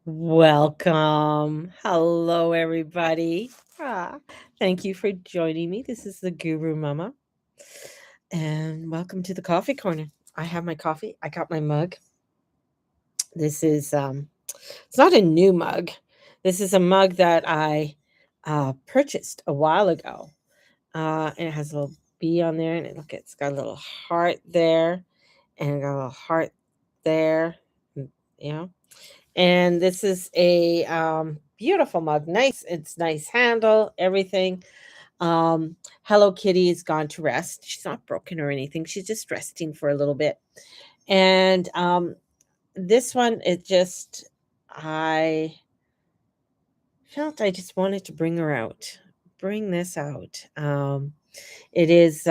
Welcome. Hello, everybody. Ah, Thank you for joining me. This is the Guru Mama, and welcome to the Coffee Corner. I have my coffee. I got my mug. This is it's not a new mug. This is a mug that I purchased a while ago, and it has a little bee on there, and it's got a little heart there, and it got a little heart there. mm, You know, and this is a beautiful mug. Nice, it's nice handle, everything. Hello Kitty is gone to rest. She's not broken or anything. She's just resting for a little bit. And this one, I felt I just wanted to bring this out. It is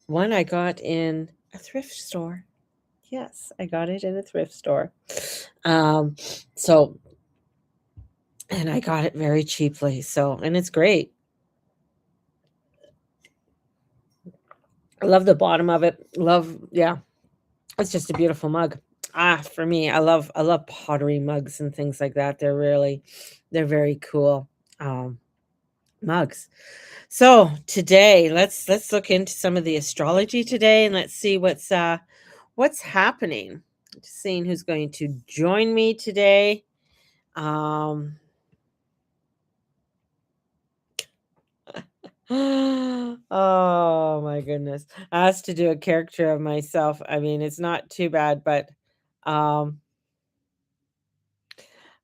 one I got in a thrift store. Yes, I got it in a thrift store. Um, so and I got it very cheaply. And it's great. I love the bottom of it. Yeah, it's just a beautiful mug. For me, I love pottery mugs and things like that. They're very cool um, mugs. So today, let's look into some of the astrology today, and let's see what's happening. Just seeing who's going to join me today. Um, Oh my goodness. I asked to do a character of myself. I mean, it's not too bad, but um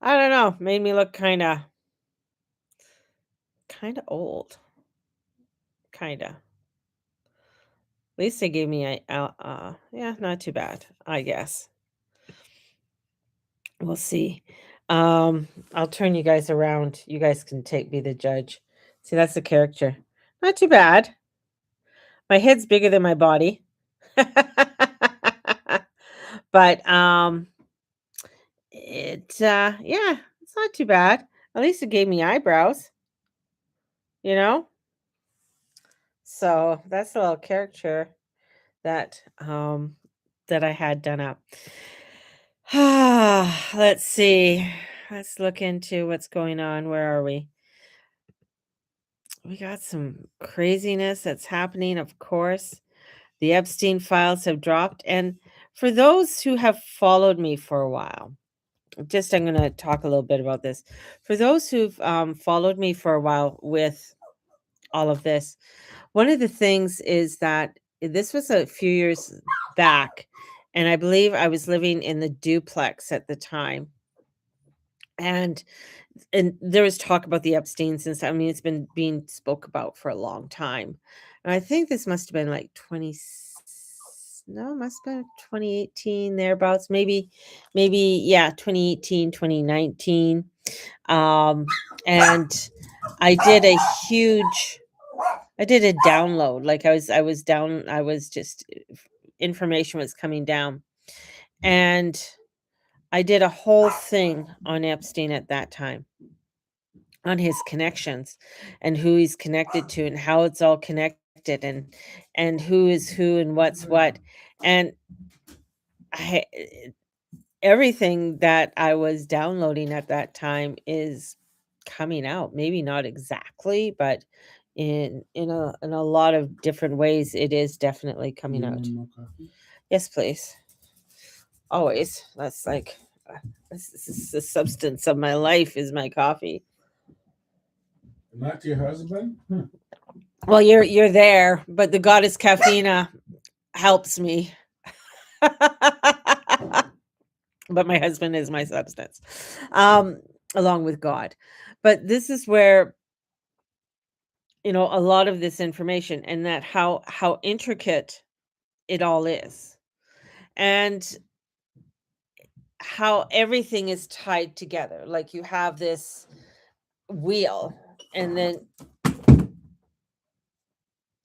I don't know, made me look kind of old, kind of. At least they gave me yeah, not too bad, I guess. We'll see. I'll turn you guys around. You guys can take be the judge. See, that's the character. Not too bad. My head's bigger than my body. But yeah, it's not too bad. At least it gave me eyebrows, you know? So that's a little caricature that that I had done up. Let's see. Let's look into what's going on. Where are we? We got some craziness that's happening, of course. The Epstein files have dropped. And for those who have followed me for a while, I'm going to talk a little bit about this. For those who've followed me for a while with all of this, one of the things is that this was a few years back, and I believe I was living in the duplex at the time. And there was talk about the Epsteins and stuff. I mean, it's been being spoke about for a long time. And I think this must have been like 20, no, it must have been 2018, thereabouts. Maybe, yeah, 2018, 2019. Um, and I did a huge, I did a download. Like I was just, information was coming down. And I did a whole thing on Epstein at that time, on his connections and who he's connected to and how it's all connected, and who is who and what's what. And I, everything that I was downloading at that time is coming out. Maybe not exactly, but in a lot of different ways, it is definitely coming out. Yes, please. Always. That's like this is the substance of my life is my coffee. Not your husband? Well, you're there, but the goddess Caffeina helps me. But my husband is my substance, um, along with God. But this is where, a lot of this information, and that how intricate it all is, and how everything is tied together. Like you have this wheel, and then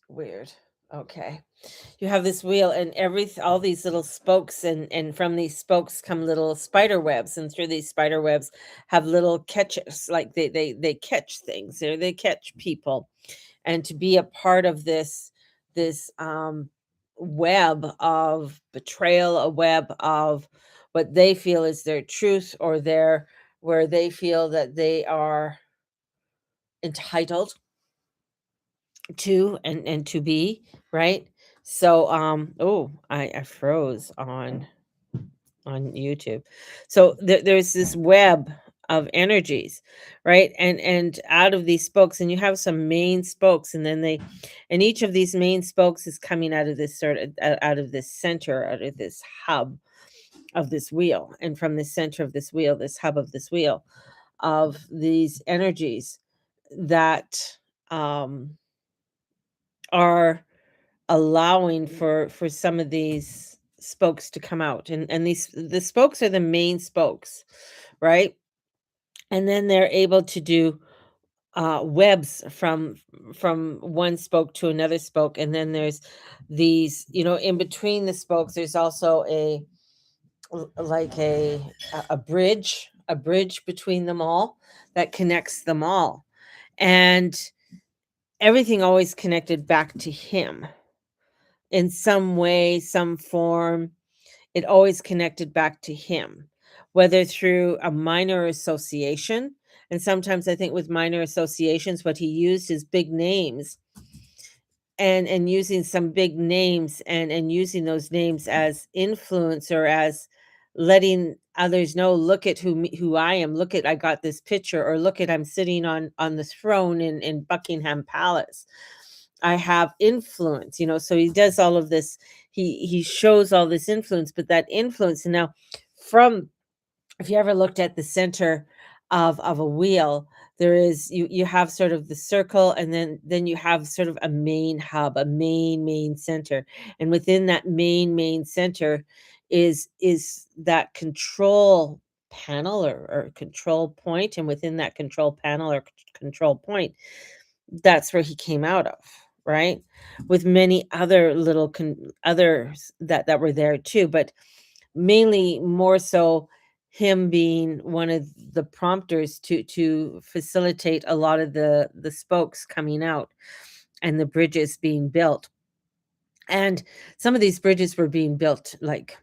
weird. Okay. You have this wheel, and all these little spokes, and from these spokes come little spider webs, and through these spider webs have little catches, like they catch things, or they catch people. And to be a part of this web of betrayal, a web of what they feel is their truth, or their where they feel that they are entitled to and to be, right? So, oh, I froze on YouTube. So there's this web of energies, right? And out of these spokes, and you have some main spokes, and then and each of these main spokes is coming out of this sort of out of this center, out of this hub of this wheel, and from the center of this wheel, this hub of this wheel, of these energies that are allowing for some of these spokes to come out, and these the spokes are the main spokes, right? And then they're able to do webs from one spoke to another spoke, and then there's these, in between the spokes there's also like a bridge between them all that connects them all, and everything always connected back to him in some way, some form. It always connected back to him, whether through a minor association. And sometimes I think with minor associations, what he used is big names, and using some big names, and using those names as influence, or as letting others know, look at who I am, look at, I got this picture, or look at, I'm sitting on the throne in Buckingham Palace. I have influence, so he does all of this. He shows all this influence, but that influence, and now, from if you ever looked at the center of a wheel, there is, you have sort of the circle, and then you have sort of a main hub, a main center, and within that main center is that control panel, or control point, and within that control panel, or control point, that's where he came out of, right? With many other little others that were there too, but mainly more so him being one of the prompters to facilitate a lot of the spokes coming out, and the bridges being built. And some of these bridges were being built, like,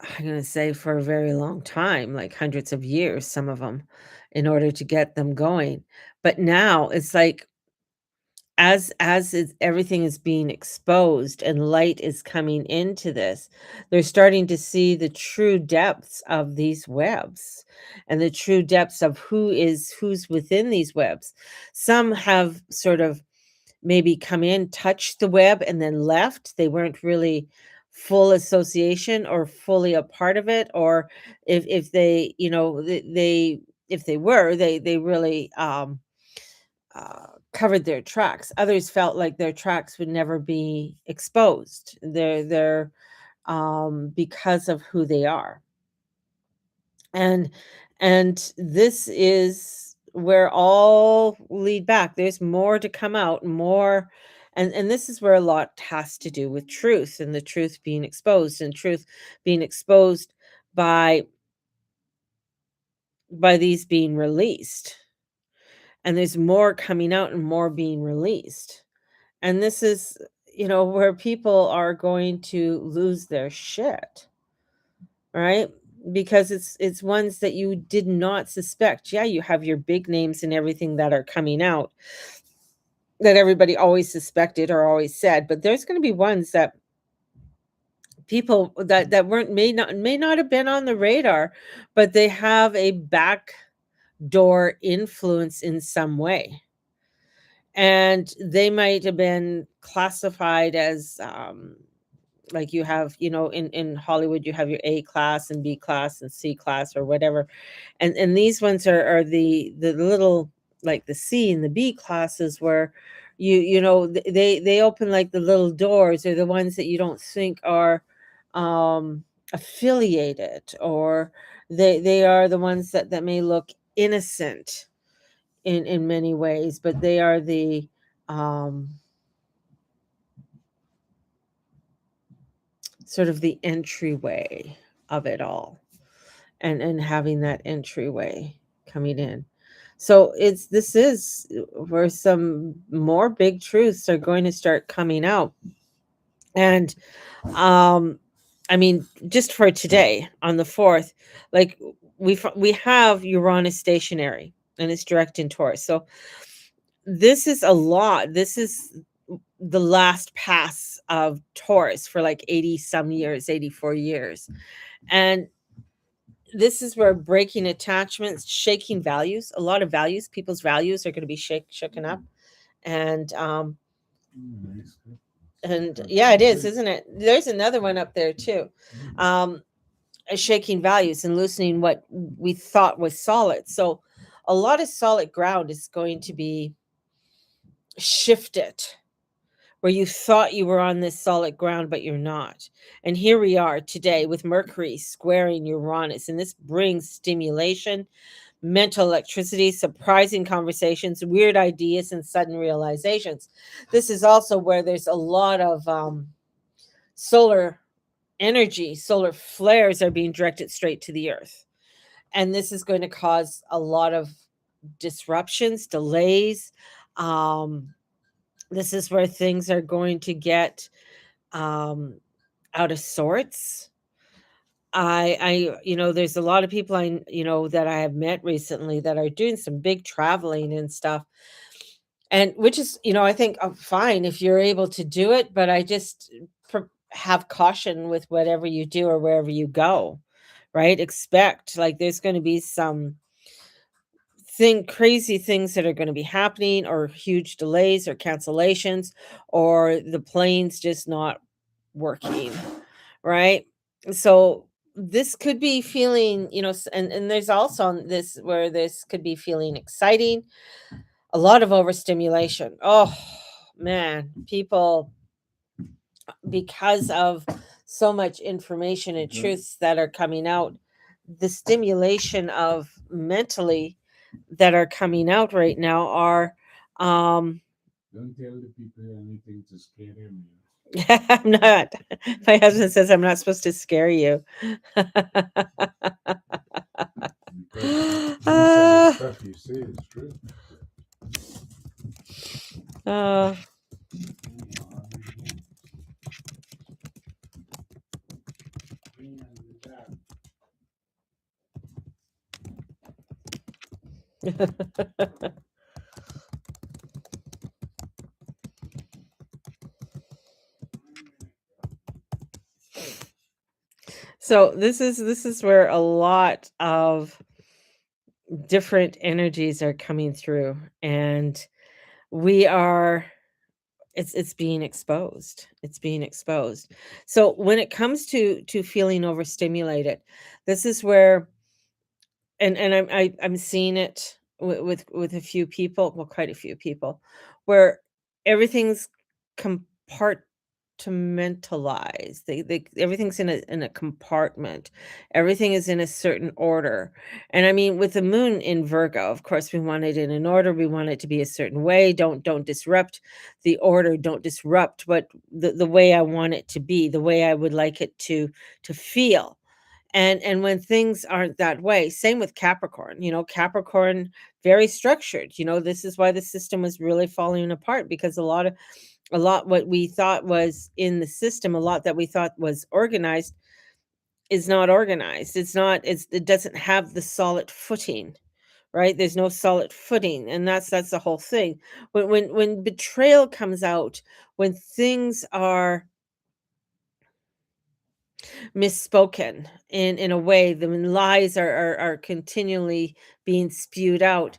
I'm gonna say, for a very long time, like hundreds of years, some of them, in order to get them going. But now it's like, as is everything is being exposed and light is coming into this, they're starting to see the true depths of these webs, and the true depths of who's within these webs. Some have sort of maybe come in, touched the web, and then left. They weren't really full association or fully a part of it, or if they, they if they were, they really covered their tracks. Others felt like their tracks would never be exposed. They're because of who they are. And this is where all lead back. There's more to come out, more, and this is where a lot has to do with truth, and the truth being exposed, and truth being exposed by these being released. And there's more coming out, and more being released. And this is, where people are going to lose their shit, right? Because it's ones that you did not suspect. Yeah, you have your big names and everything that are coming out, that everybody always suspected or always said, but there's going to be ones that people that weren't, may not have been on the radar, but they have a back door influence in some way. And they might have been classified as, like, you have, in Hollywood, you have your A class and B class and C class, or whatever. And these ones are the little, like the C and the B classes, where they open like the little doors, are the ones that you don't think are affiliated, or they are the ones that may look innocent in many ways, but they are the um sort of the entryway of it all, and having that entryway coming in. So this is where some more big truths are going to start coming out. And um I mean, just for today on the 4th, like we have Uranus stationary and it's direct in Taurus. So this is a lot. This is the last pass of Taurus for like 80 some years, 84 years. And this is where breaking attachments, shaking values, a lot of values, people's values are going to be shaken up. And yeah, it is, isn't it? There's another one up there too. Shaking values and loosening what we thought was solid. So a lot of solid ground is going to be shifted, where you thought you were on this solid ground, but you're not. And here we are today with Mercury squaring Uranus, and this brings stimulation, mental electricity, surprising conversations, weird ideas, and sudden realizations. This is also where there's a lot of solar energy, solar flares are being directed straight to the earth. And this is going to cause a lot of disruptions, delays. This is where things are going to get out of sorts. There's a lot of people that I have met recently that are doing some big traveling and stuff. And which is, I think fine if you're able to do it, but I just have caution with whatever you do or wherever you go, right? Expect like there's going to be some crazy things that are going to be happening, or huge delays or cancellations, or the plane's just not working, right? So this could be feeling, and there's also this where this could be feeling exciting, a lot of overstimulation. Oh man, people, because of so much information and truths that are coming out, the stimulation of mentally that are coming out right now are don't tell the people anything to scare them. I'm not. My husband says I'm not supposed to scare you. Stuff you say is true. So this is where a lot of different energies are coming through, and we are it's being exposed. It's being exposed. So when it comes to feeling overstimulated, this is where, and I'm seeing it with a few people, well, quite a few people, where everything's compartmentalized. They everything's in a compartment. Everything is in a certain order. And I mean, with the moon in Virgo, of course, we want it in an order. We want it to be a certain way. Don't disrupt the order. Don't disrupt what the way I want it to be, the way I would like it to feel. And when things aren't that way, same with Capricorn. Capricorn, very structured. This is why the system was really falling apart, because a lot what we thought was in the system, a lot that we thought was organized is not organized. It doesn't have the solid footing, right? There's no solid footing, and that's the whole thing. When betrayal comes out, when things are misspoken in a way, when lies are continually being spewed out,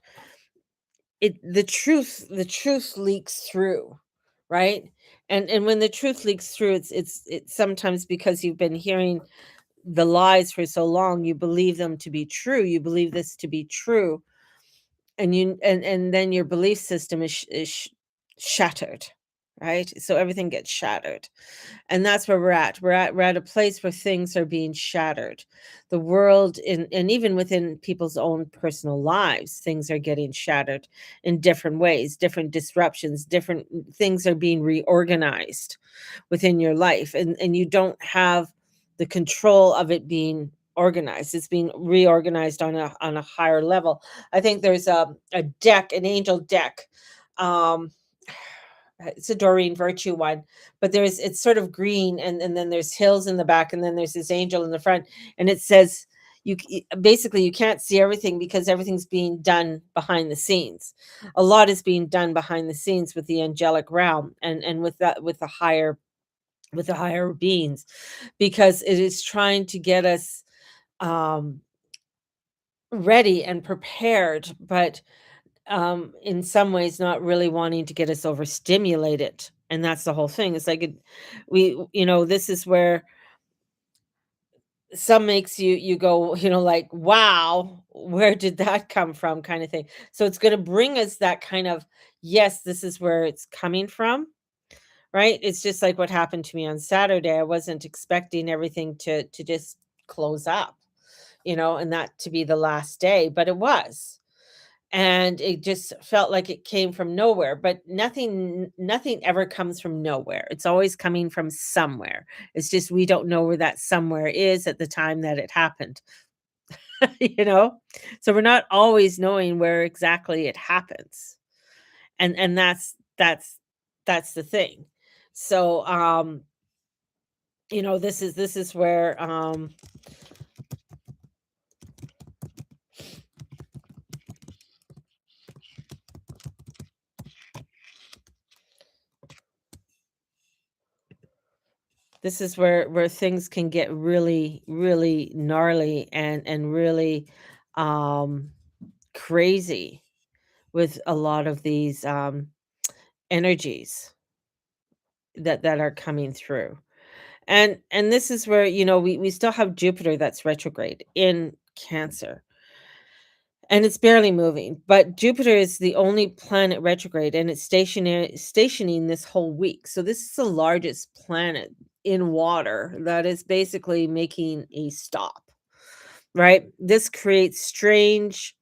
the truth leaks through, right? And when the truth leaks through, it's sometimes because you've been hearing the lies for so long, you believe them to be true, you believe this to be true, and then your belief system is shattered, right? So everything gets shattered. And that's where we're at a place where things are being shattered. The world, and even within people's own personal lives, things are getting shattered in different ways, different disruptions, different things are being reorganized within your life, and you don't have the control of it being organized. It's being reorganized on a higher level. I think there's a deck, an angel deck. um It's a Doreen Virtue one, but it's sort of green, and then there's hills in the back, and then there's this angel in the front, and it says basically you can't see everything because everything's being done behind the scenes. A lot is being done behind the scenes with the angelic realm, and with that, with the higher beings, because it is trying to get us um ready and prepared, but in some ways not really wanting to get us overstimulated. And that's the whole thing. It's like this is where some makes you go, like, wow, where did that come from, kind of thing. So it's going to bring us that kind of, yes, this is where it's coming from, right? It's just like what happened to me on Saturday. I wasn't expecting everything to just close up, and that to be the last day, but it was. And it just felt like it came from nowhere, but nothing ever comes from nowhere. It's always coming from somewhere. It's just we don't know where that somewhere is at the time that it happened, you know? So we're not always knowing where exactly it happens. And that's the thing. So this is where this is where things can get really, really gnarly and really um crazy with a lot of these energies that are coming through. And this is where, we still have Jupiter that's retrograde in Cancer. And it's barely moving, but Jupiter is the only planet retrograde, and it's stationing this whole week. So this is the largest planet in water that is basically making a stop, right? This creates strange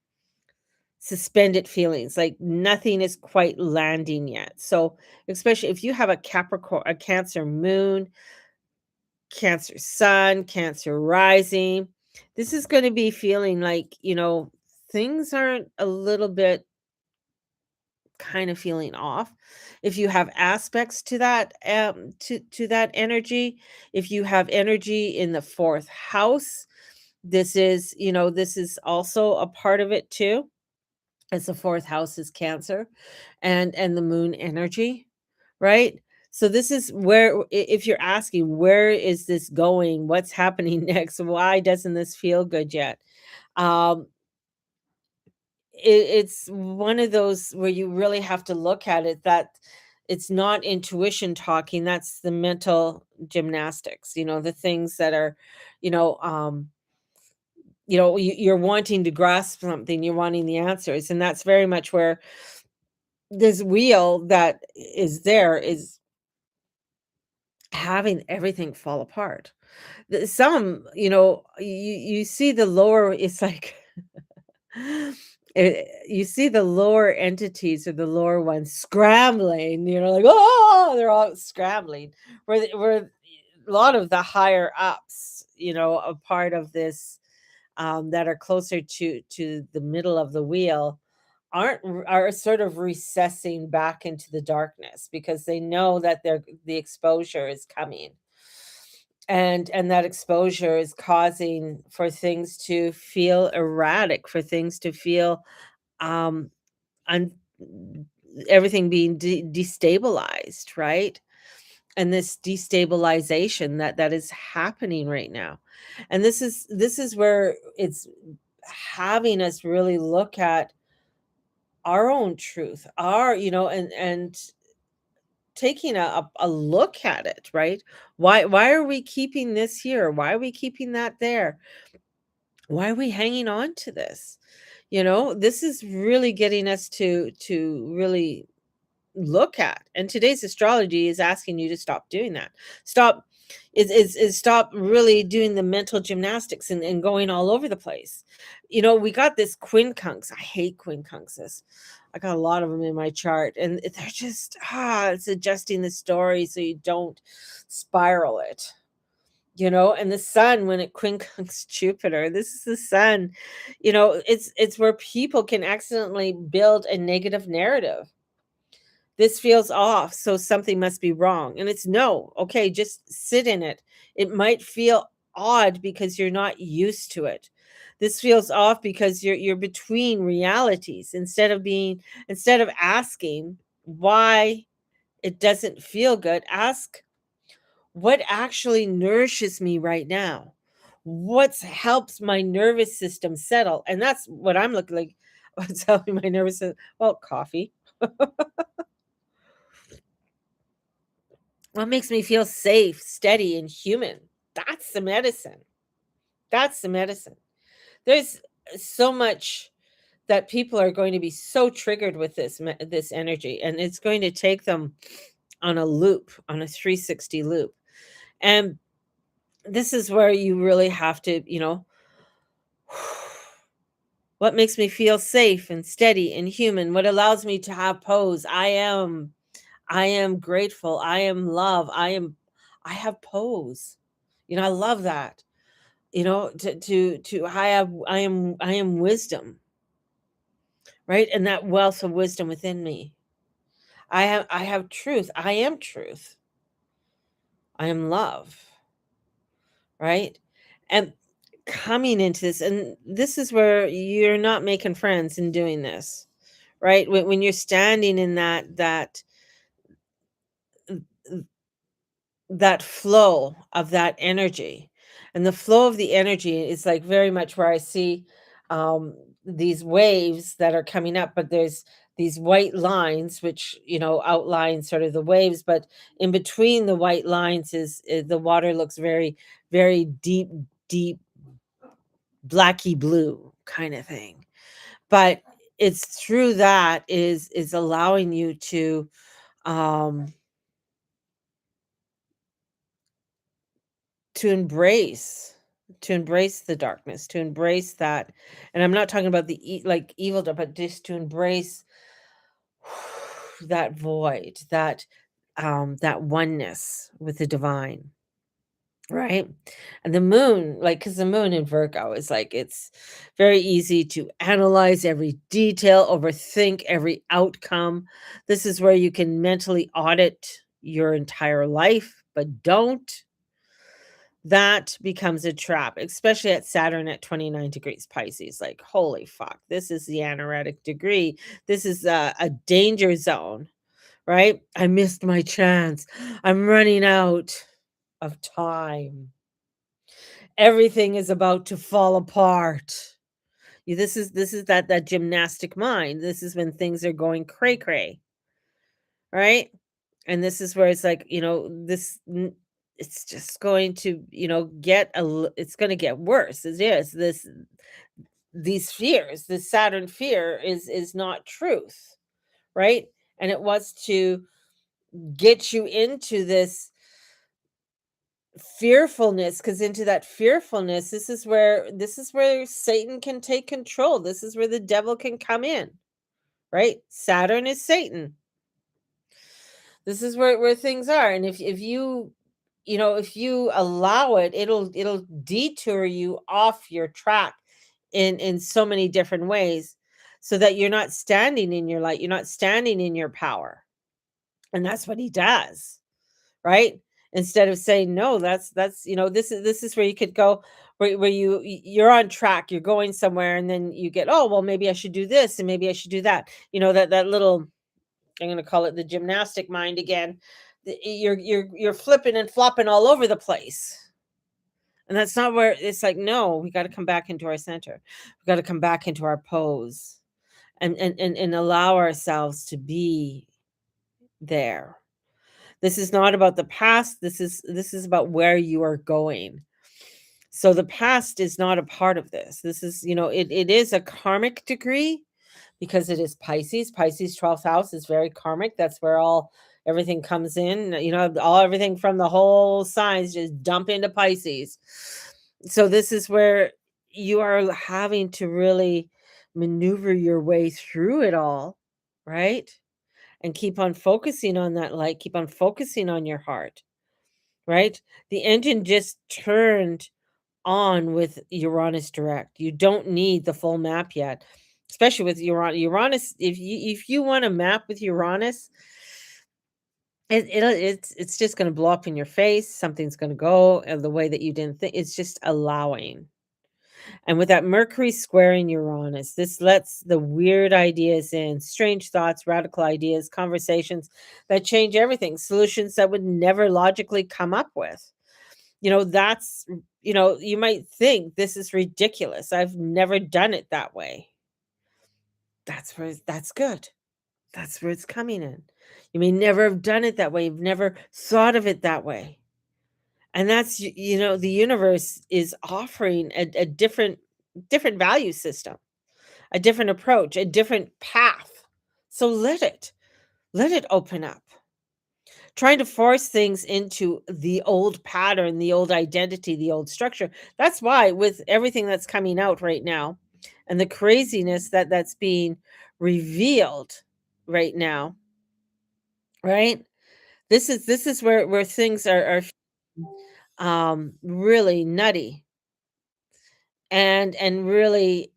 suspended feelings, like nothing is quite landing yet. So especially if you have a Capricorn, a Cancer moon, Cancer sun, Cancer rising, this is going to be feeling like, things aren't a little bit kind of feeling off. If you have aspects to that to that energy, if you have energy in the fourth house, this is also a part of it too, as the fourth house is Cancer, and the moon energy, right? So this is where, if you're asking, where is this going? What's happening next? Why doesn't this feel good yet? Um, it's one of those where you really have to look at it, that it's not intuition talking, that's the mental gymnastics, the things that are, you know, um, you're wanting to grasp something, you're wanting the answers, and that's very much where this wheel that is there is having everything fall apart. Some, you see the lower, it's like you see the lower entities, or the lower ones scrambling, like, oh, they're all scrambling. Where a lot of the higher ups, a part of this, that are closer to the middle of the wheel, are sort of recessing back into the darkness, because they know that the exposure is coming, and that exposure is causing for things to feel erratic, for things to feel um un- everything being destabilized, right? And this destabilization that is happening right now, and this is where it's having us really look at our own truth, our, and taking a look at it, right? Why are we keeping this here? Why are we keeping that there? Why are we hanging on to this? This is really getting us to really look at. And today's astrology is asking you to stop doing that. Stop is stop really doing the mental gymnastics, and going all over the place. We got this quincunx. I hate quincunxes. I got a lot of them in my chart, and they're just it's adjusting the story so you don't spiral it. And the sun, when it quincunx Jupiter, this is the sun. It's where people can accidentally build a negative narrative. This feels off, so something must be wrong. And it's no, okay, just sit in it. It might feel odd because you're not used to it. This feels off because you're between realities. Instead of asking why it doesn't feel good, ask what actually nourishes me right now. What helps my nervous system settle? And that's what I'm looking like. What's helping my nervous system? Well, coffee. What makes me feel safe, steady, and human? That's the medicine. That's the medicine. There's so much that people are going to be so triggered with this energy, and it's going to take them on a loop, on a 360 loop. And this is where you really have to, what makes me feel safe and steady and human? What allows me to have pose? I am grateful. I am love. I have pose. I love that. To I am wisdom, right? And that wealth of wisdom within me. I have truth. I am truth. I am love, right? And coming into this, and this is where you're not making friends in doing this, right? When you're standing in that flow of that energy, and the flow of the energy is like very much where I see these waves that are coming up, but there's these white lines which outline sort of the waves, but in between the white lines is the water looks very, very deep, deep, blacky blue kind of thing. But it's through that is allowing you um to embrace to embrace the darkness, to embrace that. And I'm not talking about like evil, but just to embrace that void, that oneness with the divine, right? And the moon, like, because the moon in Virgo is like, it's very easy to analyze every detail, overthink every outcome. This is where you can mentally audit your entire life, but don't. That becomes a trap, especially at Saturn at 29 degrees Pisces. Like, holy fuck, this is the anoretic degree. This is a danger zone, right? I missed my chance. I'm running out of time. Everything is about to fall apart. This is that gymnastic mind. This is when things are going cray cray, right? And this is where it's like, it's just going to, it's going to get worse. It is these fears, this Saturn fear is not truth, right? And it was to get you into this fearfulness, because into that fearfulness, this is where Satan can take control. This is where the devil can come in, right? Saturn is Satan. This is where things are. And if you allow it, it'll detour you off your track in so many different ways, so that you're not standing in your light, you're not standing in your power. And that's what he does, right? Instead of saying no, this is where you could go, where you're on track, you're going somewhere, and then you get, oh well, maybe I should do this and maybe I should do that. That little, I'm going to call it the gymnastic mind again. You're flipping and flopping all over the place. And that's not where it's like, no, we got to come back into our center. We got to come back into our pose, and allow ourselves to be there. This is not about the past. This is about where you are going. So the past is not a part of this. This is, it is a karmic degree, because it is Pisces. Pisces 12th house is very karmic. That's where everything comes in. Everything from the whole signs just dump into Pisces. So this is where you are having to really maneuver your way through it all, right? And keep on focusing on that light, keep on focusing on your heart, right? The engine just turned on with Uranus direct. You don't need the full map yet, especially with Uranus. If you want a map with Uranus, it's just gonna blow up in your face, something's gonna go, the way that you didn't think. It's just allowing. And with that Mercury squaring Uranus, this lets the weird ideas in, strange thoughts, radical ideas, conversations that change everything, solutions that would never logically come up with. That's, you might think this is ridiculous. I've never done it that way. That's good. That's where it's coming in. You may never have done it that way. You've never thought of it that way. And that's, the universe is offering a different value system, a different approach, a different path. So let it open up. Trying to force things into the old pattern, the old identity, the old structure. That's why with everything that's coming out right now and the craziness that's being revealed right now, right? This is where things are really nutty and really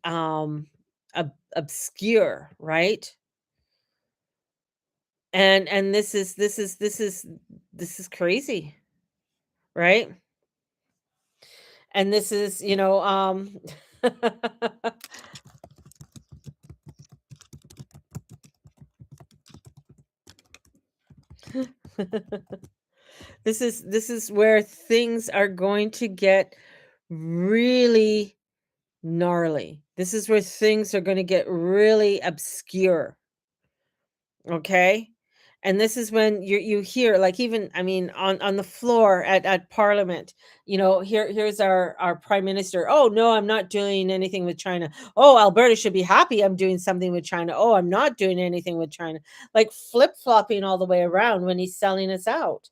obscure, right? And this is crazy, right? And this is, this is where things are going to get really gnarly. This is where things are going to get really obscure. Okay. And this is when you hear, like, even, I mean, on the floor at Parliament, here's our prime minister. Oh no, I'm not doing anything with China. Oh, Alberta should be happy I'm doing something with China. Oh, I'm not doing anything with China. Like flip-flopping all the way around when he's selling us out,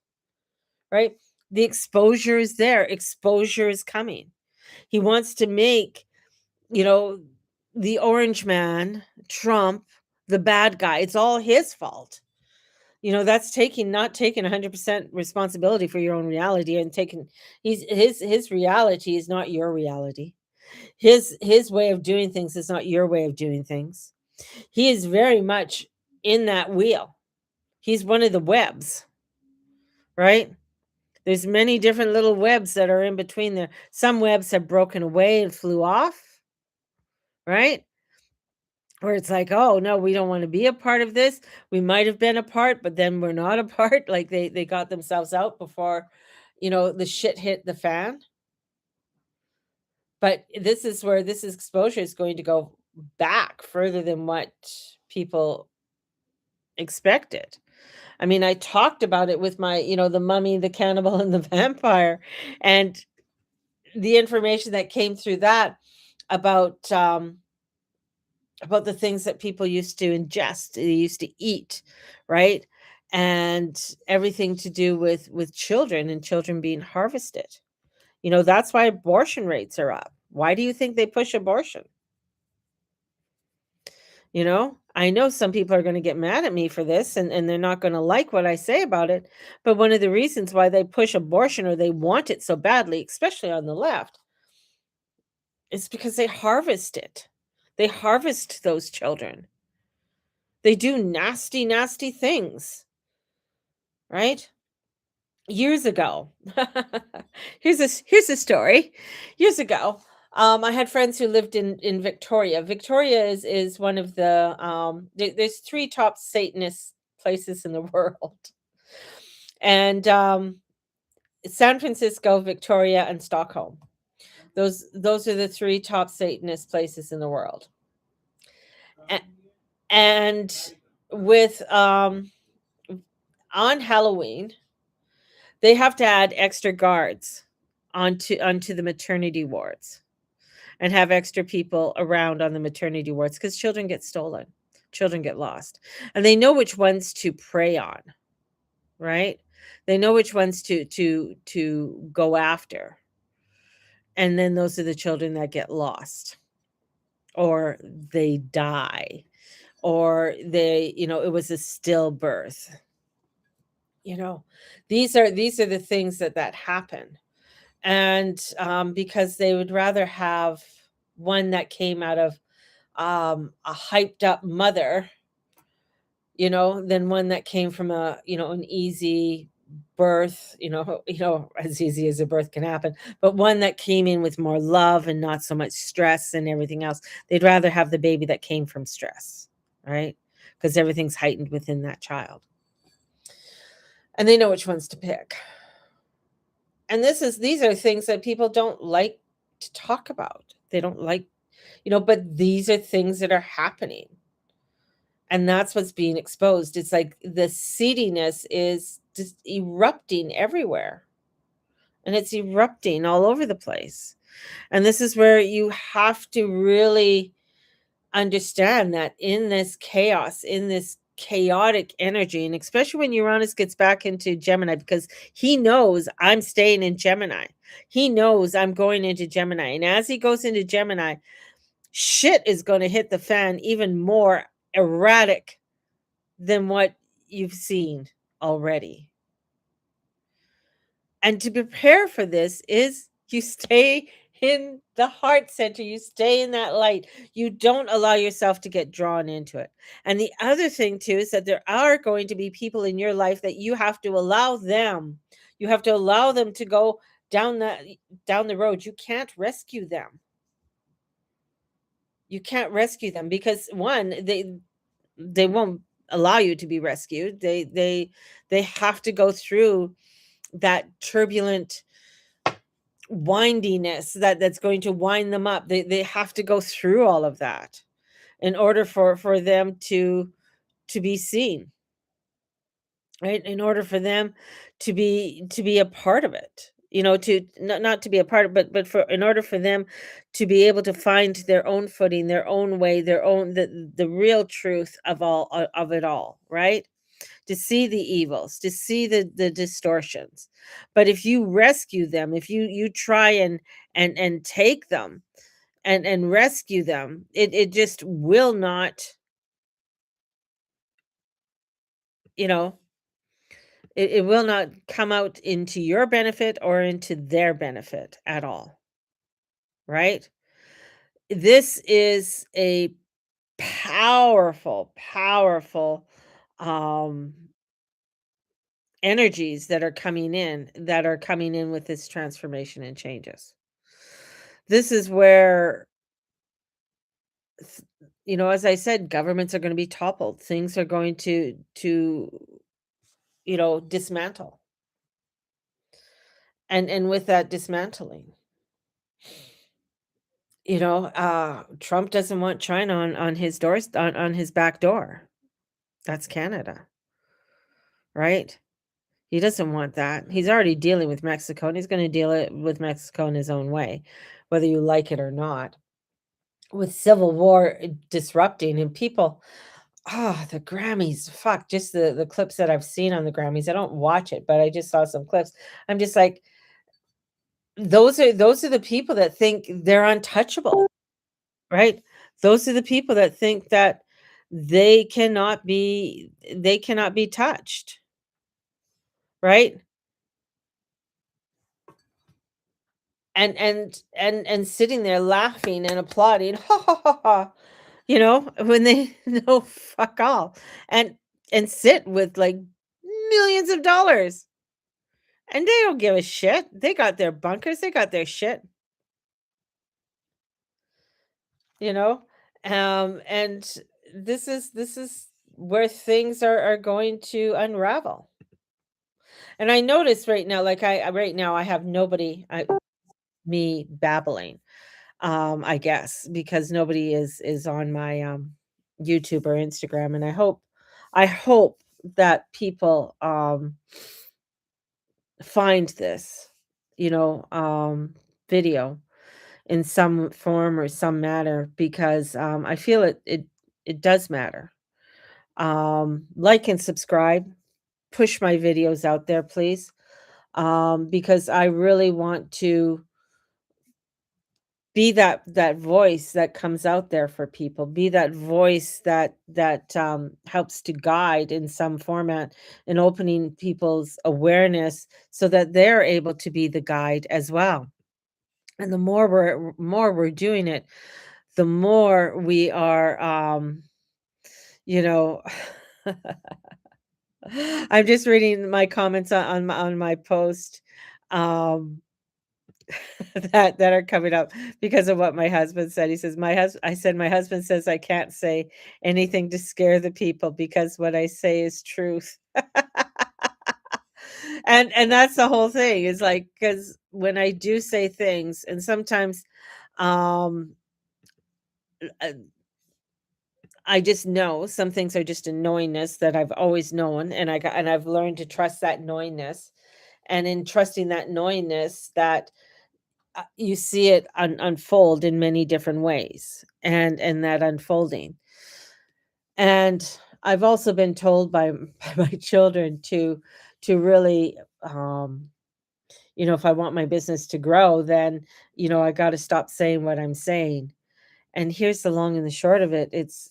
right? The exposure is there. Exposure is coming. He wants to make, you know, the orange man, Trump, the bad guy. It's all his fault. That's taking not taking 100% responsibility for your own reality, and taking his reality is not your reality. His way of doing things is not your way of doing things. He is very much in that wheel. He's one of the webs, right? There's many different little webs that are in between there. Some webs have broken away and flew off, right? Where it's like, "Oh, no, we don't wanna be a part of this. We might have been a part, but then we're not a part." Like, they got themselves out before, the shit hit the fan. But this is where this exposure is going to go back further than what people expected. I mean, I talked about it with my, the mummy, the cannibal, and the vampire, and the information that came through that about, about the things that people used to ingest, they used to eat, right? And everything to do with children and children being harvested. That's why abortion rates are up. Why do you think they push abortion? I know some people are going to get mad at me for this, and they're not going to like what I say about it. But one of the reasons why they push abortion, or they want it so badly, especially on the left, is because they harvest it. They harvest those children. They do nasty, nasty things, right? Years ago, here's a story. Years ago, I had friends who lived in Victoria. Victoria is one of the there's three top Satanist places in the world, and San Francisco, Victoria, and Stockholm. Those are the three top Satanist places in the world. A- and with on Halloween, they have to add extra guards onto the maternity wards, and have extra people around on the maternity wards, because children get stolen, children get lost, and they know which ones to prey on, right? They know which ones to go after, and then those are the children that get lost, or they die, or it was a stillbirth. You know, these are the things that happen. And because they would rather have one that came out of a hyped up mother, than one that came from an easy birth, as easy as a birth can happen, but one that came in with more love and not so much stress and everything else. They'd rather have the baby that came from stress, right? Because everything's heightened within that child. And they know which ones to pick. And these are things that people don't like to talk about. They don't like, but these are things that are happening. And that's what's being exposed. It's like the seediness is just erupting everywhere. And it's erupting all over the place. And this is where you have to really understand that in this chaos, in this chaotic energy, and especially when Uranus gets back into Gemini, because he knows I'm staying in Gemini. He knows I'm going into Gemini. And as he goes into Gemini, shit is going to hit the fan even more erratic than what you've seen already. And to prepare for this is you stay in the heart center, you stay in that light. You don't allow yourself to get drawn into it. And the other thing too is that there are going to be people in your life that you have to allow them. You have to allow them to go down the road. You can't rescue them. You can't rescue them because one, they won't allow you to be rescued. They have to go through that turbulent windiness that's going to wind them up. They have to go through all of that in order for them to be seen, right? In order for them to be a part of it, to not to be a part of, but for in order for them to be able to find their own footing, their own way, their own the real truth of it all, right? To see the evils, to see the distortions. But if you rescue them, if you try and take them and rescue them, it just will not, you know, it will not come out into your benefit or into their benefit at all, right? This is a powerful, powerful um energies that are coming in with this transformation and changes. This is where, as I said, governments are going to be toppled. Things are going to dismantle. And with that dismantling, Trump doesn't want China on his doors on his back door. That's Canada, right? He doesn't want that. He's already dealing with Mexico, and he's going to deal it with Mexico in his own way, whether you like it or not. With civil war disrupting and people, the Grammys, fuck, just the clips that I've seen on the Grammys. I don't watch it, but I just saw some clips. I'm just like, those are the people that think they're untouchable, right? Those are the people that think that they cannot be touched, right? And sitting there laughing and applauding, ha ha ha ha, when they know fuck all, and sit with like millions of dollars, and they don't give a shit. They got their bunkers, they got their shit, you know. And this is where things are going to unravel. And I notice right now, like right now, I have nobody, me babbling, I guess, because nobody is on my YouTube or Instagram, and I hope that people find this, video in some form or some matter, because I feel it does matter. Like and subscribe, push my videos out there, please, because I really want to be that voice that comes out there for people, be that voice that helps to guide in some format, and opening people's awareness so that they're able to be the guide as well. And the more we're doing it, the more we are, you know I'm just reading my comments on my post, um, that are coming up because of what my husband said. He says, I said, "My husband says I can't say anything to scare the people because what I say is truth." And that's the whole thing is like because when I do say things, and sometimes, um, uh, I just know some things are just a knowingness that I've always known, and I've learned to trust that knowingness, and in trusting that knowingness, that you see it unfold in many different ways, and that unfolding. And I've also been told by by my children to really, if I want my business to grow, then I got to stop saying what I'm saying. And here's the long and the short of it: it's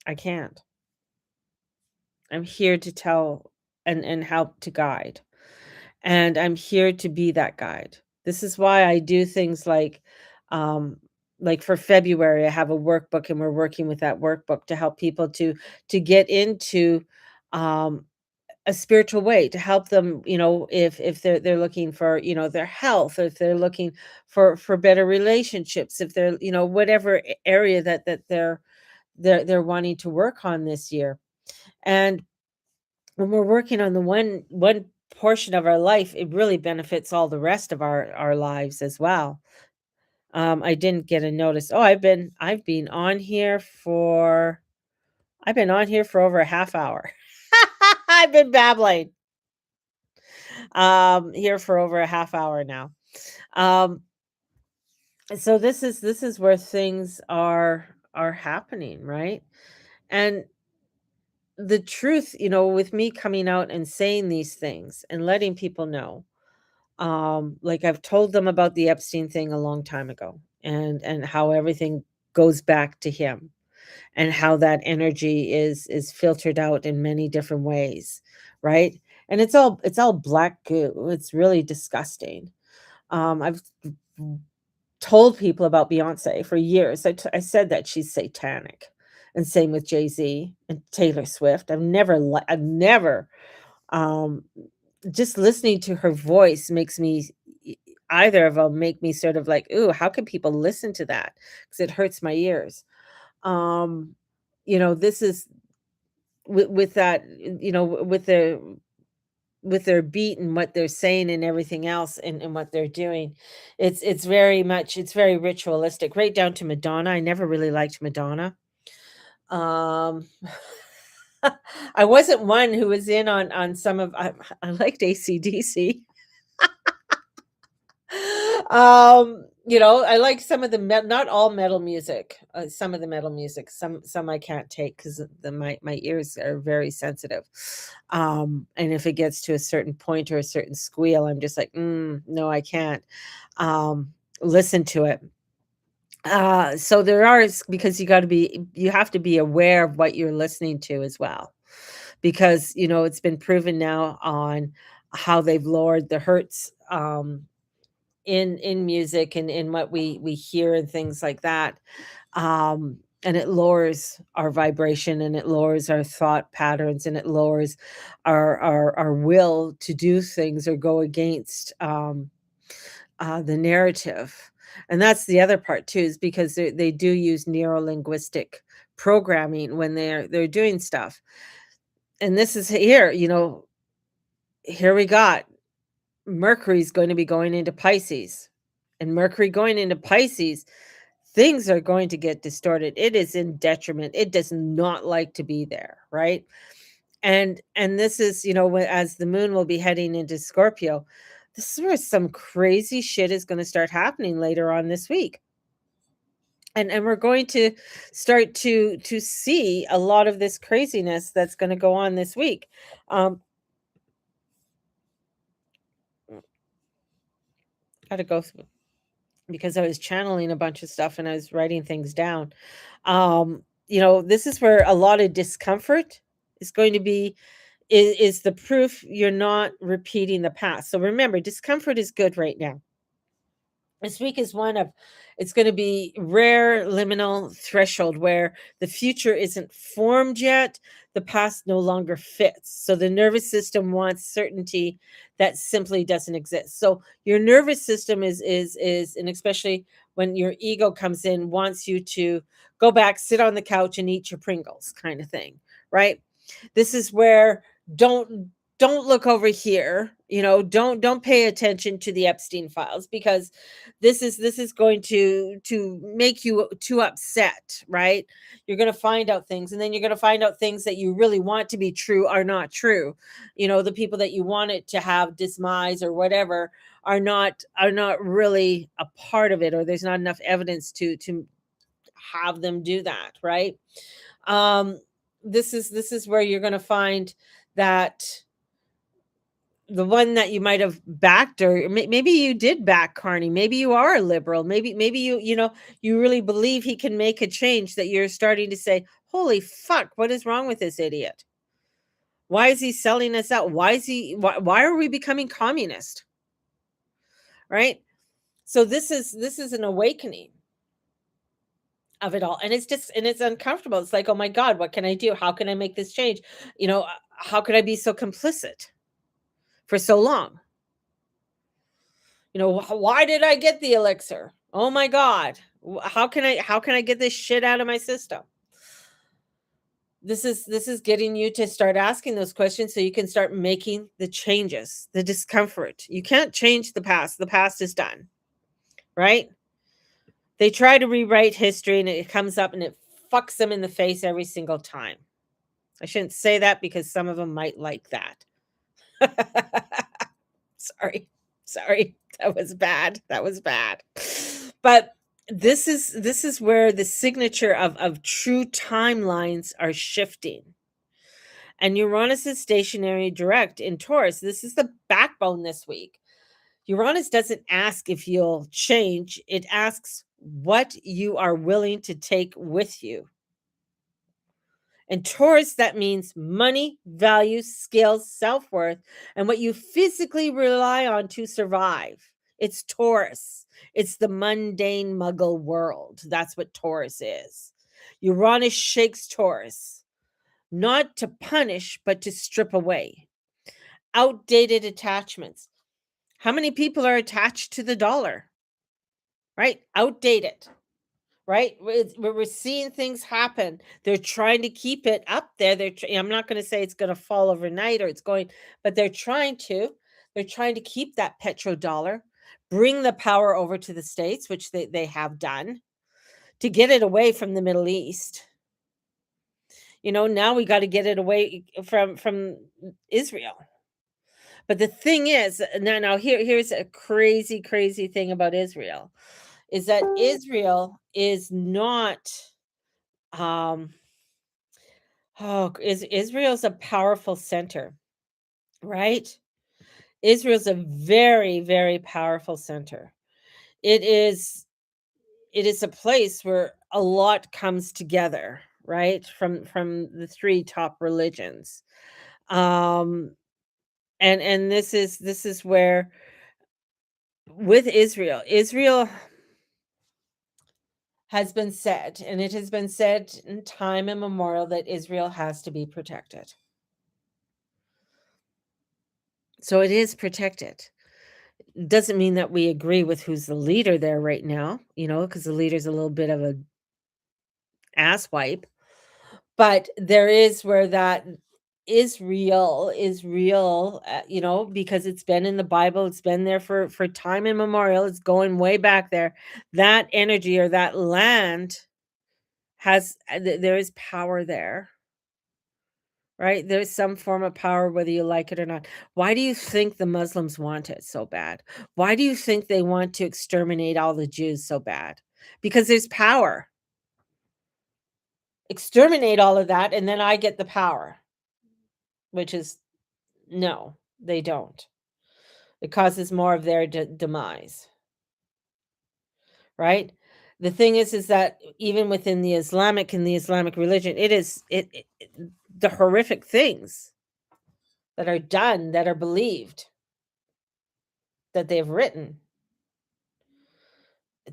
I can't. I'm here to tell and help to guide. And I'm here to be that guide. This is why I do things um like for February I have a workbook, and we're working with that workbook to help people to get into um a spiritual way, to help them, if they're looking for, their health, if they're looking for better relationships, if they're, whatever area that they're wanting to work on this year. And when we're working on the one portion of our life, it really benefits all the rest of our lives as well. I didn't get a notice. Oh, I've been on here for over a half hour. I've been babbling here for over a half hour now. Um, so this is where things are happening, right? And the truth, with me coming out and saying these things and letting people know, like I've told them about the Epstein thing a long time ago, and how everything goes back to him, and how that energy is filtered out in many different ways, right? And it's all black goo. It's really disgusting. I've told people about Beyonce for years. I said that she's satanic, and same with Jay-Z and Taylor Swift. I've never, um just listening to her voice makes me e either of them make me sort of like, "Ooh, how can people listen to that?" Because it hurts my ears. Um, this is with that, with their beat and what they're saying and everything else, and what they're doing. It's very ritualistic, right down to Madonna. I never really liked Madonna. Um, I wasn't one who was in on some of I liked AC/DC. I like some of the not all metal music. Some of the metal music, some I can't take because my ears are very sensitive. And if it gets to a certain point or a certain squeal, I'm just like, no, I can't listen to it. So because you have to be aware of what you're listening to as well, because it's been proven now on how they've lowered the hertz, in music and in what we hear and things like that. And it lowers our vibration, and it lowers our thought patterns, and it lowers our will to do things or go against the narrative. And that's the other part too, is because they do use neuro linguistic programming when they're doing stuff. And this is here we got Mercury's going to be going into Pisces. And Mercury going into Pisces, things are going to get distorted. It is in detriment. It does not like to be there, right? And this is, as the moon will be heading into Scorpio, this is where some crazy shit is going to start happening later on this week. And we're going to start to see a lot of this craziness that's going to go on this week. Um, got to go through because I was channeling a bunch of stuff and I was writing things down. This is where a lot of discomfort is going to be is the proof you're not repeating the past. So remember, discomfort is good right now. This week is one of, it's going to be rare liminal threshold where the future isn't formed yet, the past no longer fits. So the nervous system wants certainty that simply doesn't exist. So your nervous system is and especially when your ego comes in, wants you to go back, sit on the couch and eat your Pringles kind of thing, right? This is where, don't look over here, don't pay attention to the Epstein files, because this is going to make you too upset, right? You're going to find out things, and then you're going to find out things that you really want to be true are not true. The people that you wanted to have dismise or whatever are not really a part of it, or there's not enough evidence to have them do that, right? um this is where you're going to find that the one that you might have backed, or maybe you did back Carney, maybe you are a liberal, maybe you really believe he can make a change, that you're starting to say, holy fuck, what is wrong with this idiot? Why is he selling us out? Why are we becoming communist, right? So this is an awakening of it all, and it's uncomfortable. It's like, oh my god, what can I do? How can I make this change? How could I be so complicit for so long? Why did I get the elixir? Oh my god. How can I get this shit out of my system? This is getting you to start asking those questions so you can start making the changes, the discomfort. You can't change the past. The past is done, right? They try to rewrite history and it comes up and it fucks them in the face every single time. I shouldn't say that because some of them might like that. Sorry. Sorry. That was bad. That was bad. But this is where the signature of true timelines are shifting. And Uranus is stationary direct in Taurus. This is the backbone this week. Uranus doesn't ask if you'll change, it asks what you are willing to take with you. And Taurus, that means money, values, skills, self worth, and what you physically rely on to survive. It's Taurus. It's the mundane muggle world. That's what Taurus is. Uranus shakes Taurus, not to punish, but to strip away. Outdated attachments. How many people are attached to the dollar? Right? Outdated. Right? We're seeing things happen. They're trying to keep it up there. I'm not going to say it's going to fall overnight or it's going, but they're trying to. They're trying to keep that petrodollar, bring the power over to the States, which they have done, to get it away from the Middle East. Now we got to get it away from Israel. But the thing is, now here's a crazy, crazy thing about Israel, is that Israel is not Israel's a powerful center, right? Israel's a very, very powerful center. It is a place where a lot comes together, right? From the three top religions. Um and this is where, with Israel has been said, and it has been said in time immemorial, that Israel has to be protected. So it is protected. Doesn't mean that we agree with who's the leader there right now, because the leader's a little bit of a asswipe. But there is where that is real, because it's been in the Bible, it's been there for time immemorial, it's going way back there. That energy or that land there is power there, right? There's some form of power, whether you like it or not. Why do you think the Muslims want it so bad? Why do you think they want to exterminate all the Jews so bad? Because there's power. Exterminate all of that, and then I get the power, which is no, they don't. It causes more of their demise, right? The thing is that even within the Islamic religion, the horrific things that are done, that are believed, that they've written,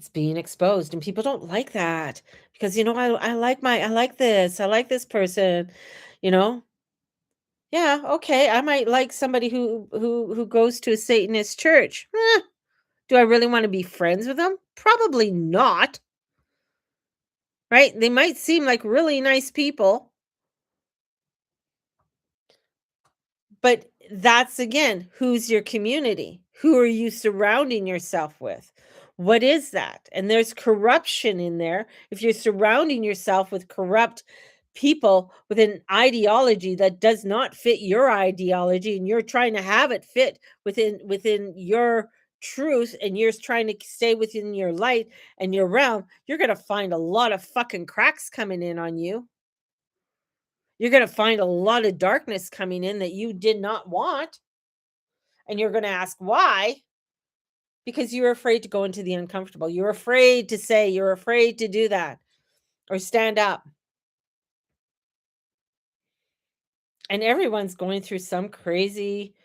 It's being exposed, and people don't like that because, I like this, I like this person, you know? Yeah, okay, I might like somebody who goes to a Satanist church. Do I really wanna be friends with them? Probably not, right? They might seem like really nice people, but that's again, who's your community? Who are you surrounding yourself with? What is that? And there's corruption in there. If you're surrounding yourself with corrupt people with an ideology that does not fit your ideology and you're trying to have it fit within your truth and you're trying to stay within your light and your realm, you're going to find a lot of fucking cracks coming in on you. You're going to find a lot of darkness coming in that you did not want. And you're going to ask why? Because you're afraid to go into the uncomfortable. You're afraid to say, you're afraid to do that or stand up. And everyone's going through some crazy,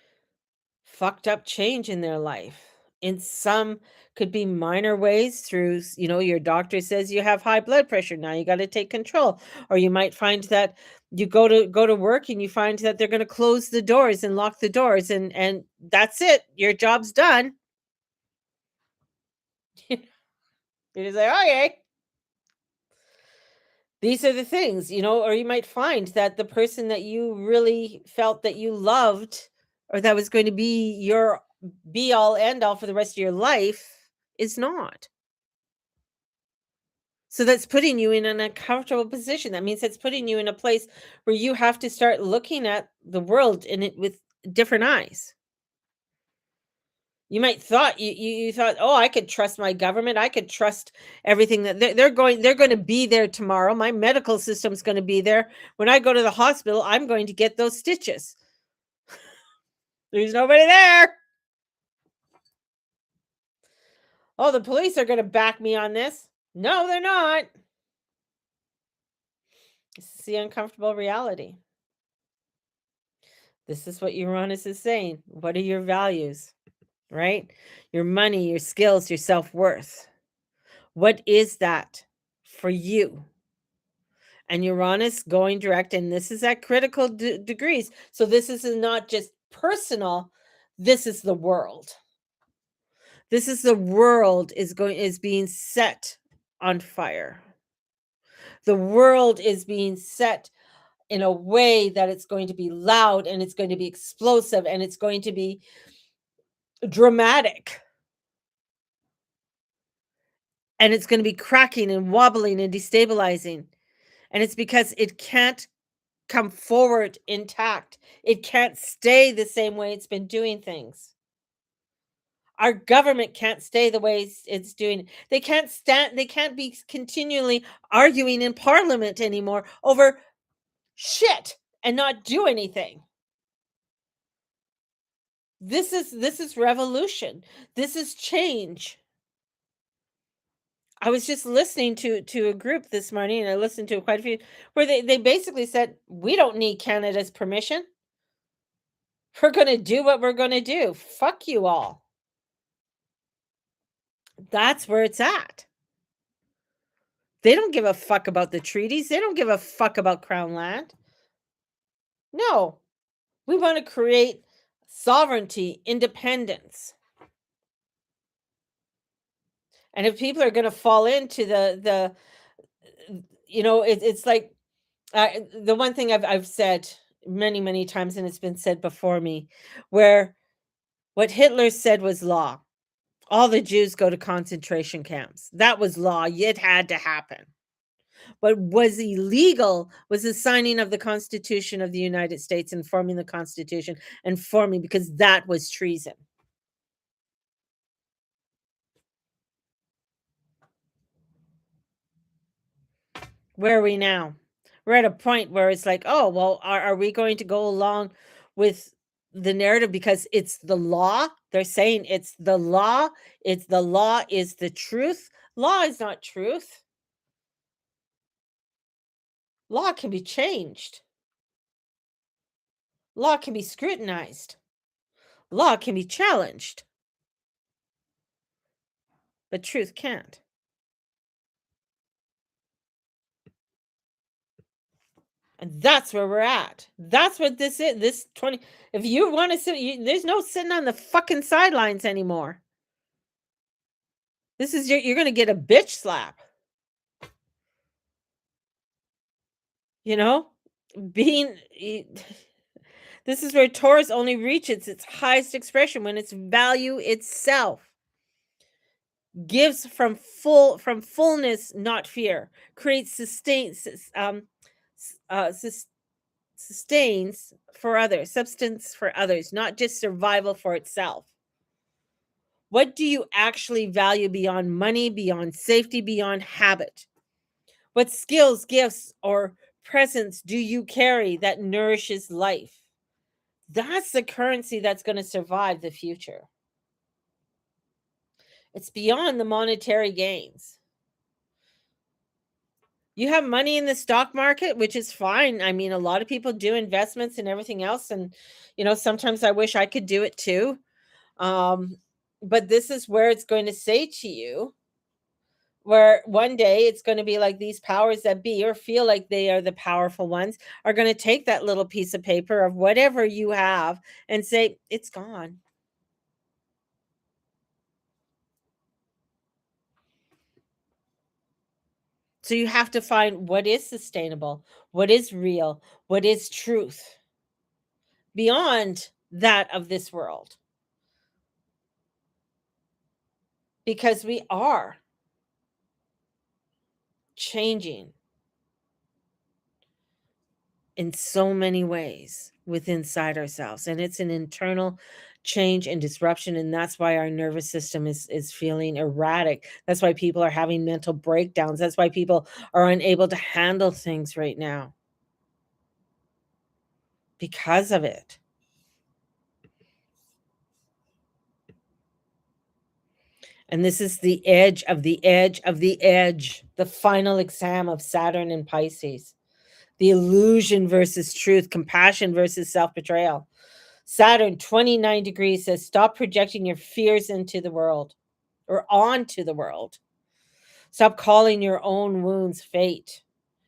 fucked up change in their life. In some could be minor ways through, your doctor says you have high blood pressure. Now you got to take control. Or you might find that you go to work and you find that they're going to close the doors and lock the doors and that's it. Your job's done. You're just like, okay. These are the things, or you might find that the person that you really felt that you loved or that was going to be your be all end all for the rest of your life is not. So that's putting you in an uncomfortable position. That means it's putting you in a place where you have to start looking at the world in it with different eyes. You might thought you thought, "Oh, I could trust my government. I could trust everything that they're going to be there tomorrow. My medical system's going to be there. When I go to the hospital, I'm going to get those stitches." There's nobody there. "Oh, the police are going to back me on this." No, they're not. This is the uncomfortable reality. This is what Uranus is saying. What are your values, right? Your money, your skills, your self-worth. What is that for you? And Uranus going direct, and this is at critical degrees. So this is not just personal. This is the world. This is the world is being set on fire. The world is being set in a way that it's going to be loud and it's going to be explosive and it's going to be dramatic and it's going to be cracking and wobbling and destabilizing. And it's because it can't come forward intact. It can't stay the same way it's been doing things. Our government can't stay the way it's doing. They can't be continually arguing in parliament anymore over shit and not do anything. This is revolution. This is change. I was just listening to a group this morning, and I listened to quite a few where they basically said, "We don't need Canada's permission. We're gonna do what we're gonna do. Fuck you all." That's where it's at. They don't give a fuck about the treaties. They don't give a fuck about Crown land. No. We wanna create sovereignty, independence. And if people are gonna fall into it's like, the one thing I've said many, many times, and it's been said before me, where what Hitler said was law. All the Jews go to concentration camps. That was law. It had to happen. What was illegal was the signing of the Constitution of the United States and forming the Constitution and forming because that was treason. Where are we now? We're at a point where it's like, oh, well, are we going to go along with the narrative because it's the law? They're saying it's the law. It's the law is the truth. Law is not truth. Law can be changed. Law can be scrutinized. Law can be challenged. But truth can't. And that's where we're at. That's what this is. This 20, if you want to sit, there's no sitting on the fucking sidelines anymore. This is you're going to get a bitch slap, you know? Being this is where Taurus only reaches its highest expression when its value itself gives from fullness, not fear, creates sustains for others, substance for others, not just survival for itself. What do you actually value beyond money, beyond safety, beyond habit? What skills, gifts, or presence do you carry that nourishes life? That's the currency that's going to survive the future. It's beyond the monetary gains. You have money in the stock market, which is fine. I mean, a lot of people do investments and everything else. And, sometimes I wish I could do it too. But this is where it's going to say to you, where one day it's going to be like these powers that be, or feel like they are the powerful ones, are going to take that little piece of paper of whatever you have and say, it's gone. So you have to find what is sustainable, what is real, what is truth beyond that of this world. Because we are changing in so many ways inside ourselves, and it's an internal change and disruption, and that's why our nervous system is feeling erratic. That's why people are having mental breakdowns. That's why people are unable to handle things right now, because of it. And this is the edge of the edge of the edge, the final exam of Saturn and Pisces. The illusion versus truth, compassion versus self-betrayal. Saturn, 29 degrees, says stop projecting your fears into the world or onto the world. Stop calling your own wounds fate.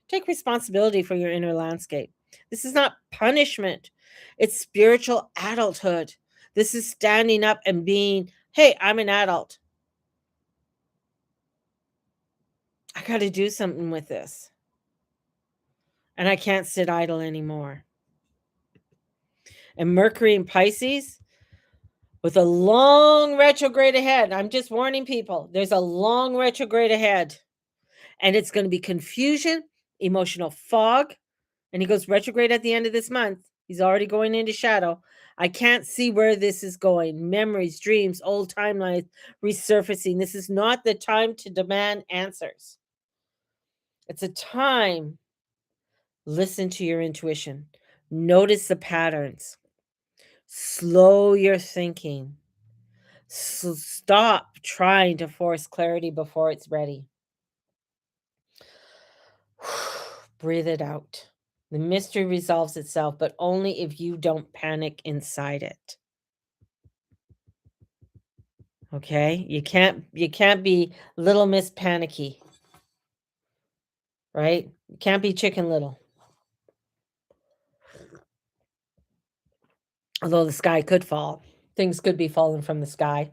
Take responsibility for your inner landscape. This is not punishment, it's spiritual adulthood. This is standing up and being, hey, I'm an adult. I got to do something with this. And I can't sit idle anymore. And Mercury in Pisces, with a long retrograde ahead. I'm just warning people, there's a long retrograde ahead. And it's going to be confusion, emotional fog. And he goes retrograde at the end of this month. He's already going into shadow. I can't see where this is going. Memories, dreams, old timelines resurfacing. This is not the time to demand answers. It's a time. Listen to your intuition. Notice the patterns. Slow your thinking. So stop trying to force clarity before it's ready. Breathe it out. The mystery resolves itself, but only if you don't panic inside it. Okay? You can't be Little Miss Panicky. Right? You can't be Chicken Little. Although the sky could fall. Things could be falling from the sky.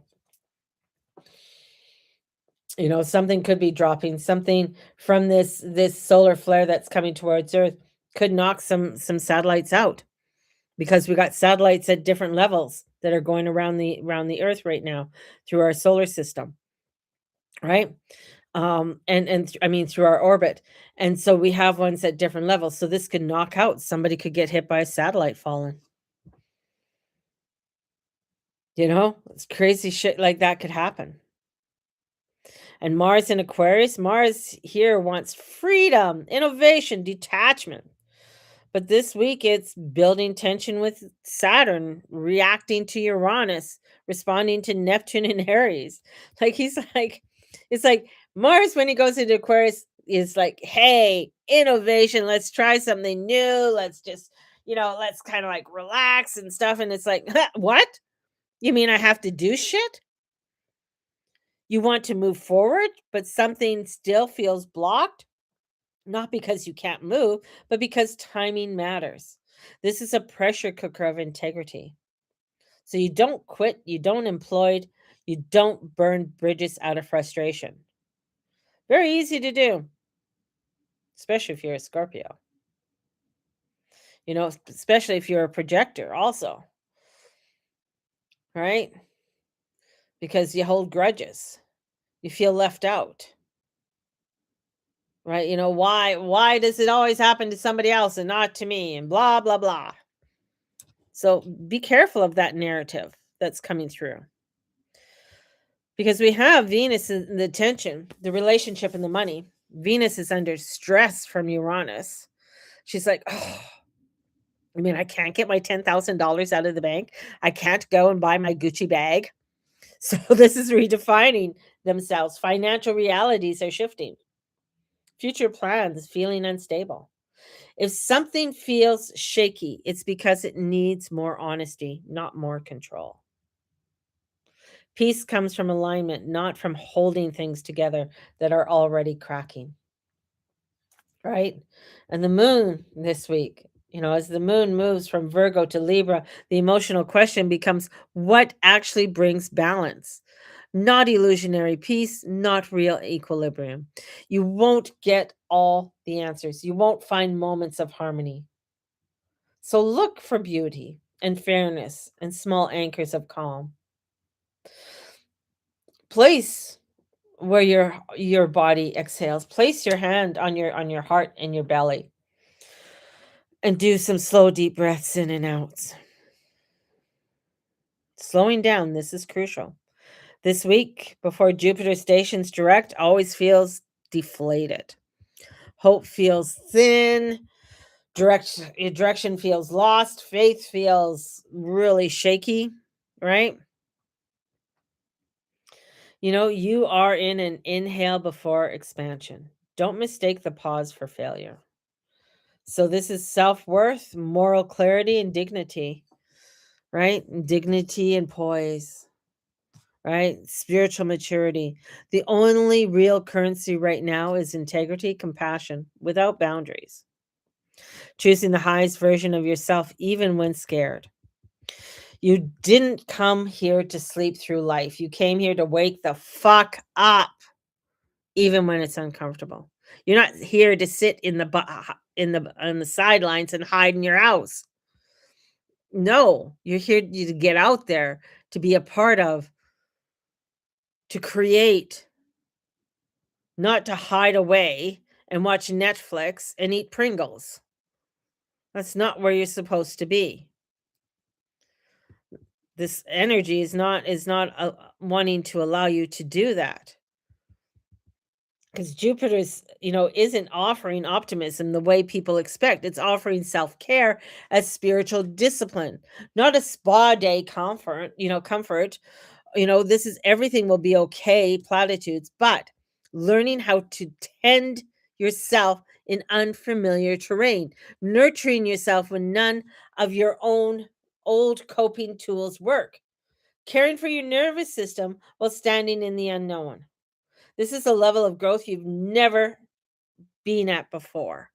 Something could be dropping. Something from this solar flare that's coming towards Earth could knock some satellites out, because we got satellites at different levels that are going around the Earth right now through our solar system, right? And I mean through our orbit, and so we have ones at different levels. So this could knock out. Somebody could get hit by a satellite falling. It's crazy shit like that could happen. And Mars in Aquarius, Mars here wants freedom, innovation, detachment. But this week it's building tension with Saturn, reacting to Uranus, responding to Neptune and Aries. It's like Mars, when he goes into Aquarius, is like, hey, innovation, let's try something new. Let's just, let's kind of like relax and stuff. And it's like, what? You mean I have to do shit? You want to move forward, but something still feels blocked? not because you can't move, but because timing matters. This is a pressure cooker of integrity. So you don't quit, you don't implode, you don't burn bridges out of frustration. Very easy to do, especially if you're a Scorpio. Especially if you're a projector, also, right? Because you hold grudges, you feel left out, right? Why does it always happen to somebody else and not to me, and blah blah blah. So be careful of that narrative that's coming through, because we have Venus in the tension, the relationship, and the money. Venus is under stress from Uranus. She's like, oh, I can't get my $10,000 out of the bank. I can't go and buy my Gucci bag. So this is redefining themselves. Financial realities are shifting. Future plans feeling unstable. If something feels shaky, it's because it needs more honesty, not more control. Peace comes from alignment, not from holding things together that are already cracking. Right? And the moon this week, as the moon moves from Virgo to Libra, the emotional question becomes, what actually brings balance? Not illusionary peace, not real equilibrium. You won't get all the answers. You won't find moments of harmony. So look for beauty and fairness and small anchors of calm. Place where your body exhales. Place your hand on your heart and your belly, and do some slow deep breaths in and out. Slowing down, this is crucial. This week before Jupiter stations direct always feels deflated. Hope feels thin, direction feels lost, faith feels really shaky, right? You are in an inhale before expansion. Don't mistake the pause for failure. So this is self-worth, moral clarity, and dignity, right? Dignity and poise, right? Spiritual maturity. The only real currency right now is integrity, compassion, without boundaries. Choosing the highest version of yourself, even when scared. You didn't come here to sleep through life. You came here to wake the fuck up, even when it's uncomfortable. You're not here to sit on the sidelines and hide in your house. No, you're here to get out there, to be a part of, to create, not to hide away and watch Netflix and eat Pringles. That's not where you're supposed to be. This energy is not wanting to allow you to do that. Because Jupiter's, isn't offering optimism the way people expect. It's offering self-care as spiritual discipline, not a spa day comfort. This is everything will be okay platitudes, but learning how to tend yourself in unfamiliar terrain, nurturing yourself when none of your own old coping tools work, caring for your nervous system while standing in the unknown. This is a level of growth you've never been at before,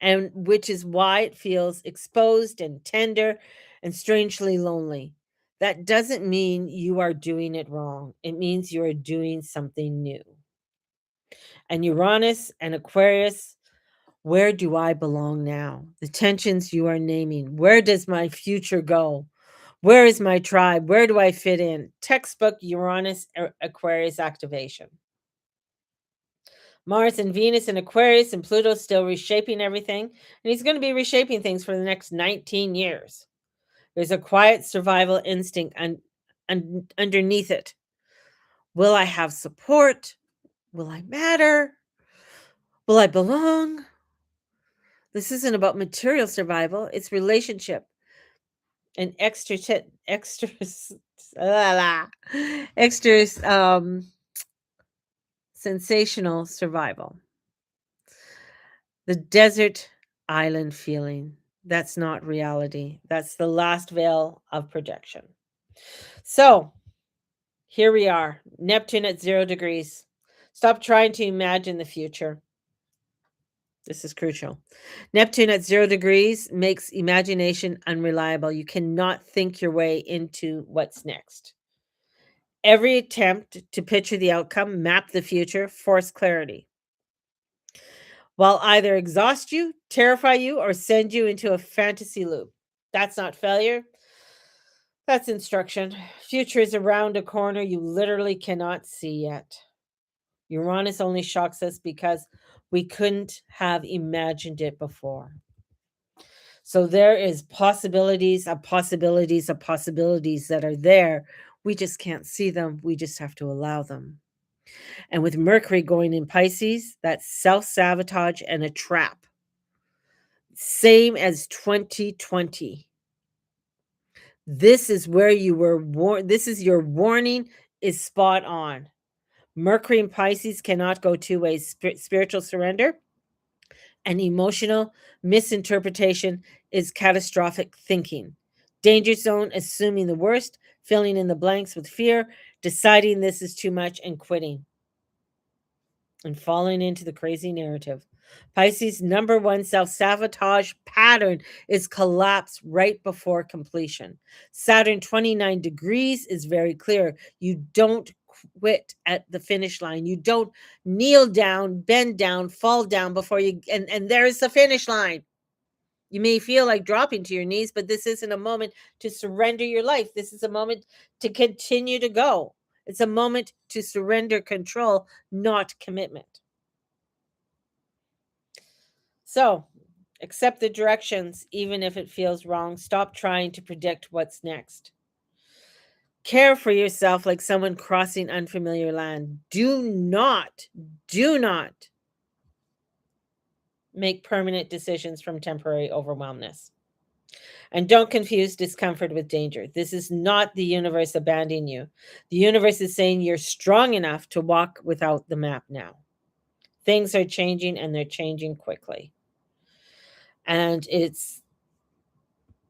and which is why it feels exposed and tender and strangely lonely. That doesn't mean you are doing it wrong. It means you are doing something new. And Uranus and Aquarius, where do I belong now? The tensions you are naming. Where does my future go? Where is my tribe? Where do I fit in? Textbook Uranus Aquarius activation. Mars and Venus and Aquarius and Pluto still reshaping everything. And he's going to be reshaping things for the next 19 years. There's a quiet survival instinct underneath it. Will I have support? Will I matter? Will I belong? This isn't about material survival, it's relationship and extra extra sensational survival. The desert island feeling. That's not reality. That's the last veil of projection. So here we are, Neptune at 0 degrees. Stop trying to imagine the future. This is crucial. Neptune at 0 degrees makes imagination unreliable. You cannot think your way into what's next. Every attempt to picture the outcome, map the future, force clarity, will either exhaust you, terrify you, or send you into a fantasy loop. That's not failure. That's instruction. Future is around a corner you literally cannot see yet. Uranus only shocks us because we couldn't have imagined it before. So there is possibilities of possibilities of possibilities that are there. We just can't see them. We just have to allow them. And with Mercury going in Pisces, that's self-sabotage and a trap. Same as 2020. This is where you were warned. This is your warning is spot on. Mercury and Pisces cannot go two ways. Spiritual surrender and emotional misinterpretation is catastrophic thinking. Danger zone, assuming the worst, filling in the blanks with fear, deciding this is too much, and quitting and falling into the crazy narrative. Pisces' number one self sabotage pattern is collapse right before completion. Saturn 29 degrees is very clear. You don't quit at the finish line. You don't kneel down, bend down, fall down before you, and there's the finish line. You may feel like dropping to your knees, but this isn't a moment to surrender your life. This is a moment to continue to go. It's a moment to surrender control, not commitment. So, accept the directions, even if it feels wrong. Stop trying to predict what's next. Care for yourself like someone crossing unfamiliar land. Do not make permanent decisions from temporary overwhelmness. And don't confuse discomfort with danger. This is not the universe abandoning you. The universe is saying you're strong enough to walk without the map now. Things are changing and they're changing quickly. And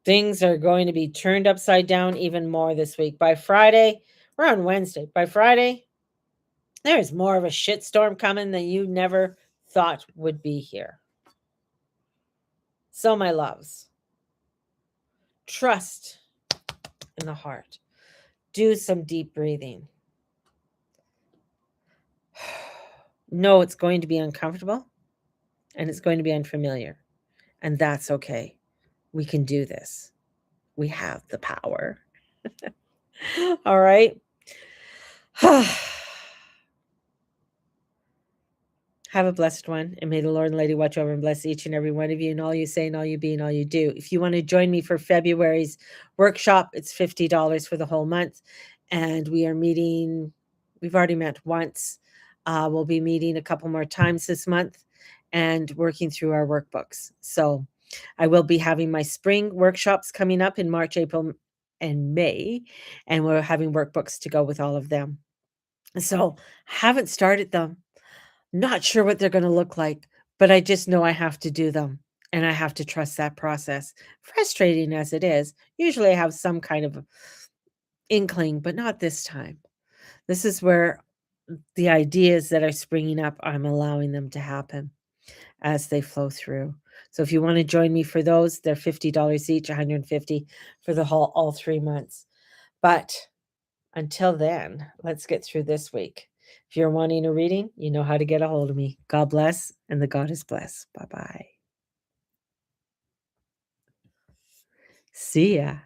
things are going to be turned upside down even more this week. By Friday, we're on Wednesday. By Friday, there's more of a shitstorm coming than you never thought would be here. So, my loves, trust in the heart. Do some deep breathing. Know it's going to be uncomfortable and it's going to be unfamiliar. And that's okay. We can do this. We have the power. All right. Have a blessed one, and may the Lord and Lady watch over and bless each and every one of you, and all you say, and all you be, and all you do. If you want to join me for February's workshop, it's $50 for the whole month, and we are meeting. We've already met once. We'll be meeting a couple more times this month, and working through our workbooks. So, I will be having my spring workshops coming up in March, April, and May, and we're having workbooks to go with all of them. So, haven't started them. Not sure what they're gonna look like, but I just know I have to do them, and I have to trust that process. Frustrating as it is, usually I have some kind of inkling, but not this time. This is where the ideas that are springing up, I'm allowing them to happen as they flow through. So if you wanna join me for those, they're $50 each, $150 for the whole all 3 months. But until then, let's get through this week. If you're wanting a reading, you know how to get a hold of me. God bless, and the Goddess bless. Bye-bye. See ya.